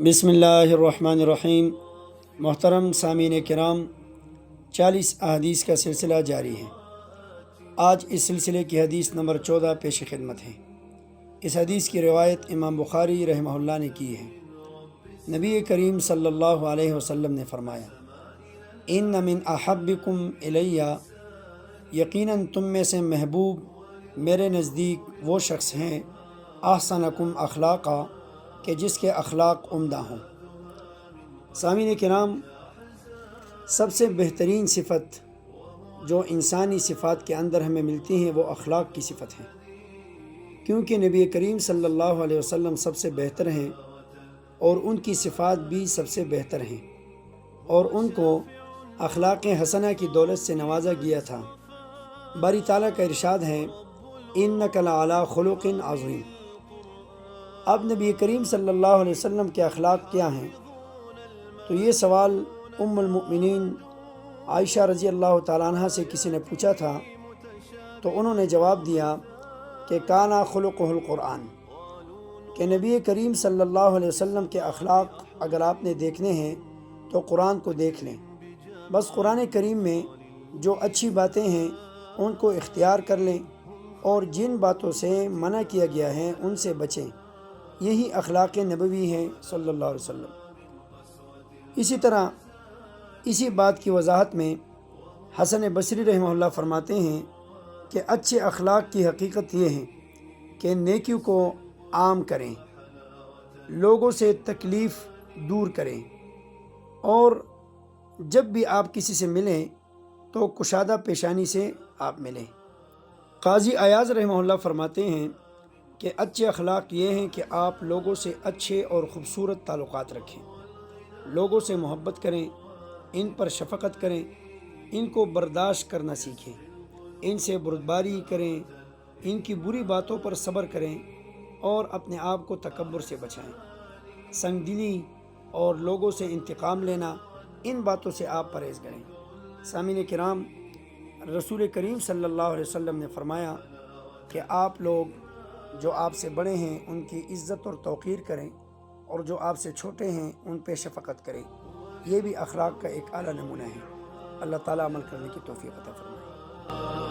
بسم اللہ الرحمن الرحیم۔ محترم سامعین کرام، 40 احادیث کا سلسلہ جاری ہے۔ آج اس سلسلے کی حدیث نمبر 14 پیش خدمت ہے۔ اس حدیث کی روایت امام بخاری رحمہ اللہ نے کی ہے۔ نبی کریم صلی اللہ علیہ وسلم نے فرمایا، ان من احبکم الیہ، یقیناً تم میں سے محبوب میرے نزدیک وہ شخص ہیں، احسنکم اخلاقا، کہ جس کے اخلاق عمدہ ہوں۔ سامعین کرام، سب سے بہترین صفت جو انسانی صفات کے اندر ہمیں ملتی ہیں وہ اخلاق کی صفت ہے، کیونکہ نبی کریم صلی اللہ علیہ وسلم سب سے بہتر ہیں اور ان کی صفات بھی سب سے بہتر ہیں، اور ان کو اخلاق حسنہ کی دولت سے نوازا گیا تھا۔ باری تعالیٰ کا ارشاد ہے، انک لعلی خلق عظیم۔ اب نبی کریم صلی اللہ علیہ وسلم کے اخلاق کیا ہیں؟ تو یہ سوال ام المؤمنین عائشہ رضی اللہ تعالیٰ عنہ سے کسی نے پوچھا تھا، تو انہوں نے جواب دیا کہ کانا خلقہ القرآن، کہ نبی کریم صلی اللہ علیہ وسلم کے اخلاق اگر آپ نے دیکھنے ہیں تو قرآن کو دیکھ لیں۔ بس قرآن کریم میں جو اچھی باتیں ہیں ان کو اختیار کر لیں، اور جن باتوں سے منع کیا گیا ہے ان سے بچیں۔ یہی اخلاق نبوی ہیں صلی اللہ علیہ وسلم۔ اسی طرح اسی بات کی وضاحت میں حسن بصری رحمہ اللہ فرماتے ہیں کہ اچھے اخلاق کی حقیقت یہ ہے کہ نیکیوں کو عام کریں، لوگوں سے تکلیف دور کریں، اور جب بھی آپ کسی سے ملیں تو کشادہ پیشانی سے آپ ملیں۔ قاضی ایاز رحمہ اللہ فرماتے ہیں کہ اچھے اخلاق یہ ہیں کہ آپ لوگوں سے اچھے اور خوبصورت تعلقات رکھیں، لوگوں سے محبت کریں، ان پر شفقت کریں، ان کو برداشت کرنا سیکھیں، ان سے بردباری کریں، ان کی بری باتوں پر صبر کریں، اور اپنے آپ کو تکبر سے بچائیں۔ سنگ دلی اور لوگوں سے انتقام لینا، ان باتوں سے آپ پرہیز کریں۔ سامعین کرام، رسول کریم صلی اللہ علیہ وسلم نے فرمایا کہ آپ لوگ جو آپ سے بڑے ہیں ان کی عزت اور توقیر کریں، اور جو آپ سے چھوٹے ہیں ان پہ شفقت کریں۔ یہ بھی اخلاق کا ایک اعلیٰ نمونہ ہے۔ اللہ تعالیٰ عمل کرنے کی توفیق عطا فرمائے۔